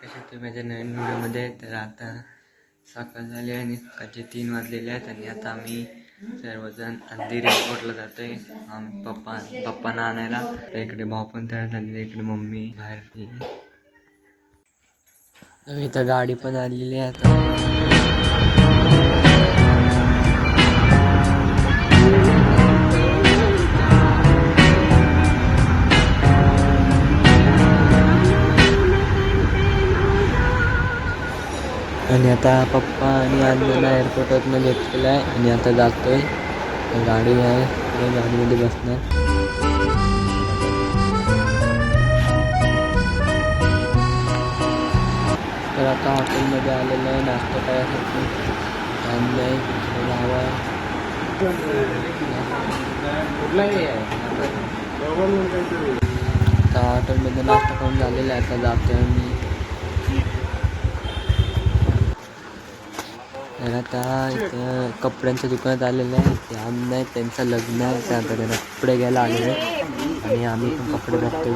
कसे तुम्ही माझ्या नवीन व्हिडिओमध्ये. तर आता सकाळ झाली आणि सकाळचे 3 वाजलेले आहेत आणि आता आम्ही सर्वजण अंधेरी एअरपोर्टला जातोय. पप्पांना आणायला. इकडे भाऊ पण तयार झालेले, इकडे मम्मी बाहेर. इथं गाडी पण आलेली आहे आता. आणि आता पप्पा आणि अण्णाला एअरपोर्टवरनं घेतलेलं आहे आणि आता जातोय. गाडी आहे, गाडीमध्ये बसणार. तर आता हॉटेलमध्ये आलेलं आहे नाश्ता करायसाठी. आहे आता हॉटेलमध्ये नाश्ता करून झालेला आहे. आता जातोय मी. तर आता इथं कपड्यांच्या दुकानात आलेलं आहे. ते आम्ही त्यांचं लग्न आहे, त्या आता त्यांना कपडे घ्यायला आलेले आणि आम्ही पण कपडे बघतो.